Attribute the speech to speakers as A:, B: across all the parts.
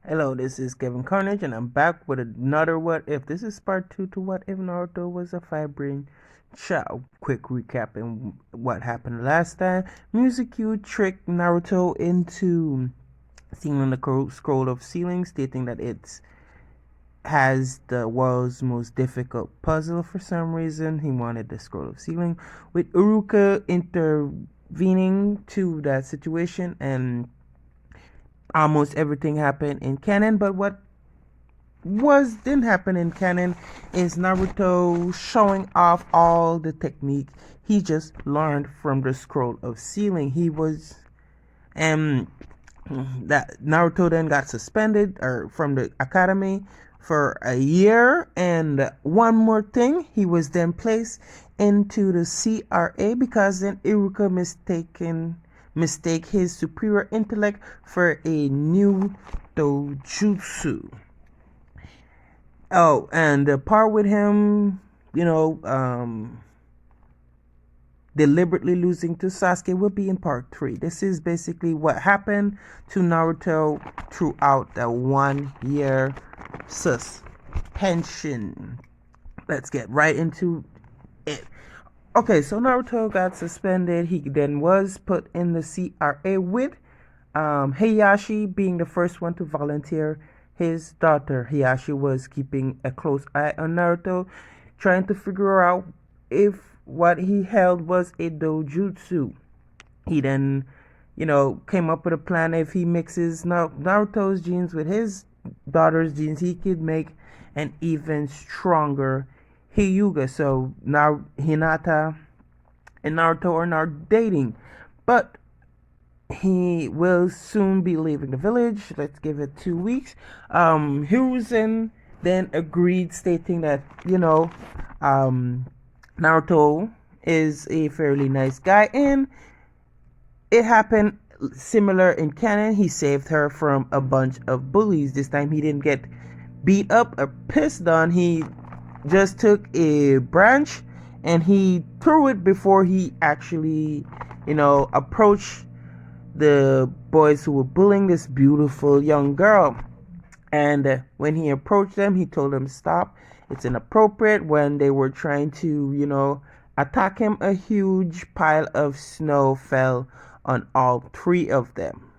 A: Hello, this is Kevin Carnage, and I'm back with another What If. This is part 2 to What If Naruto was a fibrin child. Quick recap and what happened last time. Music Q tricked Naruto into seeing the scroll of ceiling, stating that it has the world's most difficult puzzle for some reason. He wanted the scroll of ceiling, with Uruka intervening to that situation, and almost everything happened in canon. But what didn't happen in canon is Naruto showing off all the technique he just learned from the scroll of sealing. He was and that Naruto then got suspended or from the academy for a year, and one more thing, he was then placed into the CRA because then Iruka mistake his superior intellect for a new dojutsu. Oh, and the part with him, you know, deliberately losing to Sasuke will be in part 3. This is basically what happened to Naruto throughout the 1 year suspension. Let's get right into it. Okay, so Naruto got suspended. He then was put in the CRA with Heihachi being the first one to volunteer. His daughter Heihachi was keeping a close eye on Naruto, trying to figure out if what he held was a dojutsu. He then, came up with a plan. If he mixes Naruto's genes with his daughter's genes, he could make an even stronger Hyuga. So now Hinata and Naruto are now dating, but he will soon be leaving the village. Let's give it 2 weeks. Hiruzen then agreed, stating that Naruto is a fairly nice guy, and it happened similar in canon. He saved her from a bunch of bullies. This time he didn't get beat up or pissed on. He just took a branch and he threw it before he actually, approached the boys who were bullying this beautiful young girl. And when he approached them, he told them stop. It's inappropriate. When they were trying to, attack him, a huge pile of snow fell on all three of them.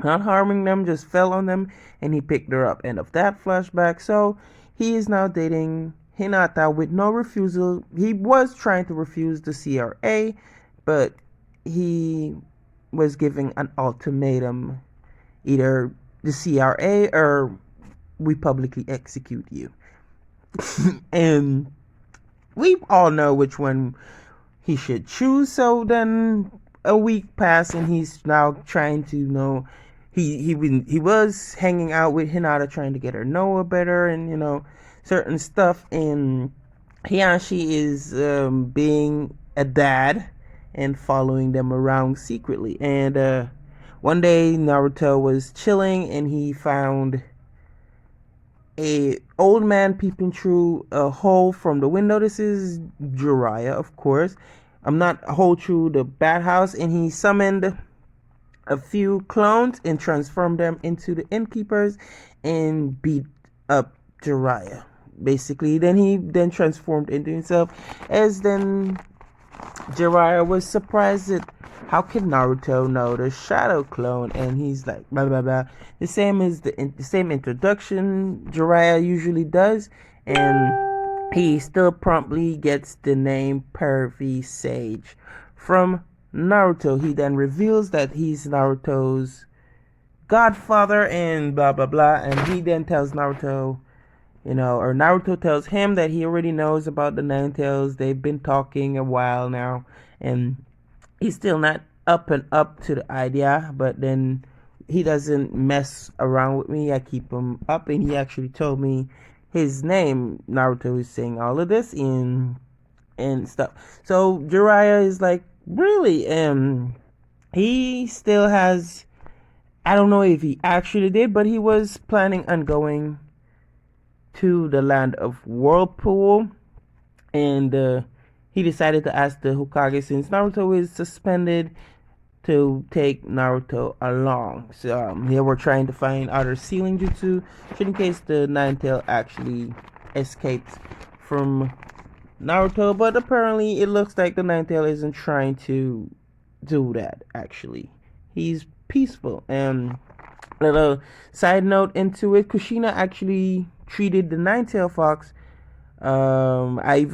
A: Not harming them, just fell on them, and he picked her up. End of that flashback. So he is now dating Hinata with no refusal. He was trying to refuse the CRA, but he was giving an ultimatum: either the CRA or we publicly execute you. And we all know which one he should choose. So then a week passed, and he's now trying to know. He was hanging out with Hinata, trying to get her know her better, and certain stuff. And Hiyashi is being a dad and following them around secretly. And one day Naruto was chilling and he found a old man peeping through a hole from the window. This is Jiraiya, of course. I'm not a hole through the bathhouse, and he summoned a few clones and transformed them into the innkeepers and beat up Jiraiya. Basically, then he transformed into himself. As then Jiraiya was surprised at how can Naruto know the shadow clone, and he's like blah blah blah. The same as the same introduction Jiraiya usually does, and he still promptly gets the name Pervy Sage from Naruto. He then reveals that he's Naruto's godfather and blah blah blah, and he then tells Naruto, or Naruto tells him that he already knows about the Nine Tails. They've been talking a while now, and he's still not up and up to the idea, but then he doesn't mess around with me. I keep him up, and he actually told me his name. Naruto is saying all of this and stuff. So Jiraiya is like, really? He still has, I don't know if he actually did, but he was planning on going to the land of Whirlpool, and he decided to ask the Hokage, since Naruto is suspended, to take Naruto along. So they were trying to find other sealing jutsu in case the Nine-Tail actually escaped from Naruto, but apparently it looks like the Nine-Tail isn't trying to do that. Actually, he's peaceful. And little side note into it, Kushina actually treated the Nine-Tail Fox. I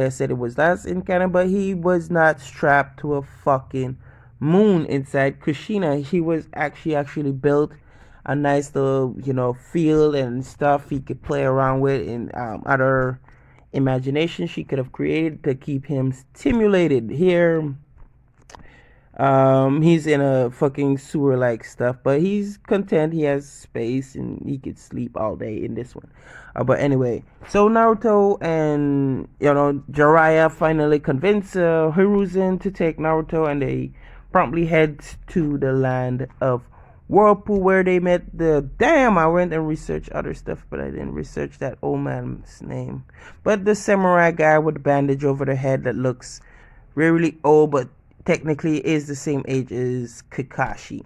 A: said it was last in canon, but he was not strapped to a fucking moon inside Kushina. He was actually built a nice little, field and stuff he could play around with in other imagination she could have created to keep him stimulated. Here, he's in a fucking sewer like stuff, but he's content. He has space and he could sleep all day in this one. But anyway, so Naruto and Jiraiya finally convince Hiruzen to take Naruto, and they promptly head to the land of Whirlpool where they met the I went and researched other stuff, but I didn't research that old man's name. But the samurai guy with the bandage over the head that looks really old, but technically is the same age as Kakashi,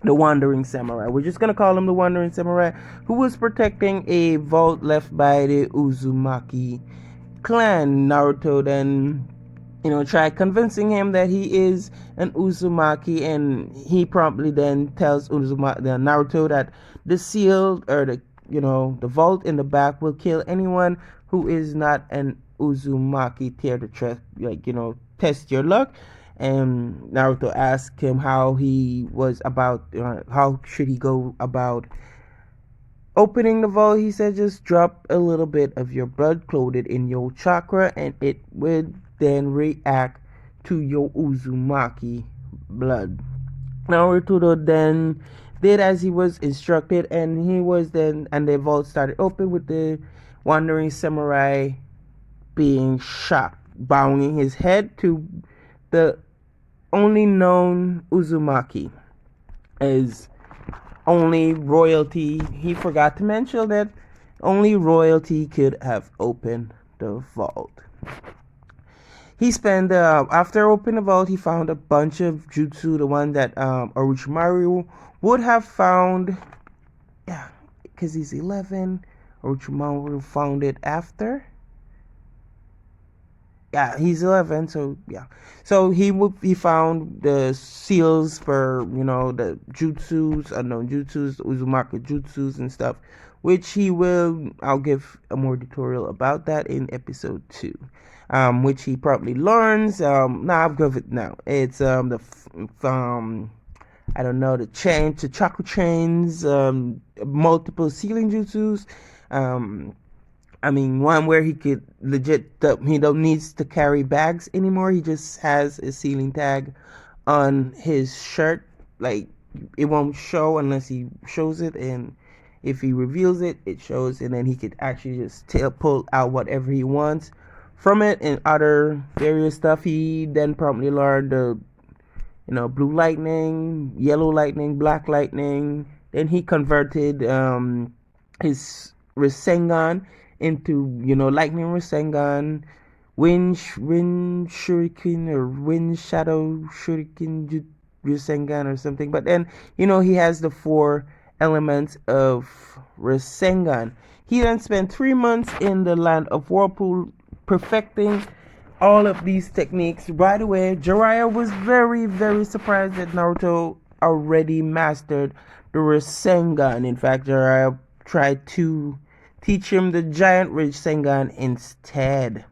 A: the wandering samurai. We're just gonna call him the wandering samurai, who was protecting a vault left by the Uzumaki clan. Naruto then tried convincing him that he is an Uzumaki, and he promptly then tells Naruto that the seal or the vault in the back will kill anyone who is not an Uzumaki. Test your luck. And Naruto asked him how should he go about opening the vault. He said, just drop a little bit of your blood clothed in your chakra, and it would then react to your Uzumaki blood. Naruto then did as he was instructed, and the vault started open with the wandering samurai being shocked, bowing his head to the only known Uzumaki as only royalty. He forgot to mention that only royalty could have opened the vault. He spent after opening the vault, he found a bunch of jutsu, the one that Orochimaru would have found. Yeah, because he's 11. Orochimaru found it after. Yeah, he's 11, so yeah. So he found the seals for the jutsus, unknown jutsus, Uzumaki jutsus and stuff, which I'll give a more tutorial about that in episode 2, which he probably learns. I'll give it now. It's the chakra chains, multiple sealing jutsus, one where he could he don't needs to carry bags anymore. He just has a ceiling tag on his shirt. Like, it won't show unless he shows it, and if he reveals it, it shows, and then he could actually just pull out whatever he wants from it. And other various stuff. He then promptly learned the blue lightning, yellow lightning, black lightning. Then he converted his Rasengan into lightning Rasengan, wind shuriken, or wind shadow shuriken Rasengan or something. But then he has the 4 elements of Rasengan. He then spent 3 months in the land of Whirlpool perfecting all of these techniques. Right away, Jiraiya was very, very surprised that Naruto already mastered the Rasengan. In fact, Jiraiya tried to teach him the giant Rasengan instead,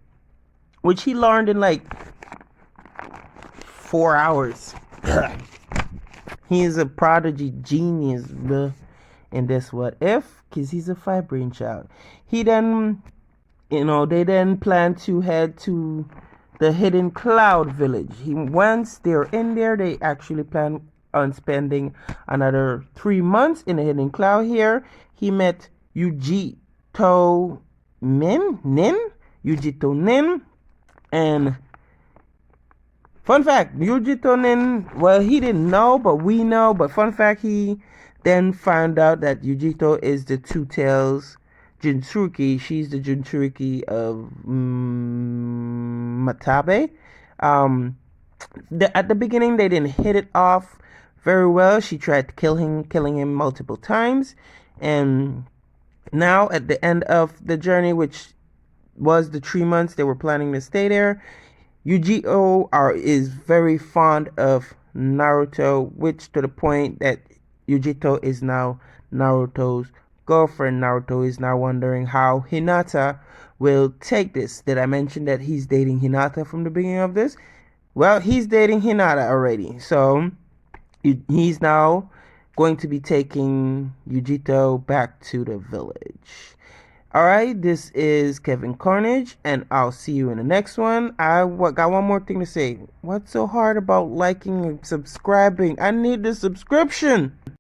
A: which he learned in like 4 hours. He is a prodigy genius in this what if, because he's a 5-brain child. He then, they then plan to head to the Hidden Cloud Village. Once they're in there, they actually plan on spending another 3 months in the Hidden Cloud. Here, he met Yujito Nin, and fun fact, Yujito Nin, well, he didn't know, but we know, but fun fact, he then found out that Yujito is the Two Tails Jinchuriki. She's the Jinchuriki of Matabe. At the beginning they didn't hit it off very well. She tried to killing him multiple times, and now at the end of the journey, which was the 3 months they were planning to stay there, Yu-Gi-Oh is very fond of Naruto, which to the point that Yujito is now Naruto's girlfriend. Naruto is now wondering how Hinata will take this. Did I mention that he's dating Hinata from the beginning of this? Well, he's dating Hinata already. So he's now going to be taking Yujito back to the village. Alright, this is Kevin Carnage, and I'll see you in the next one. Got one more thing to say. What's so hard about liking and subscribing? I need the subscription!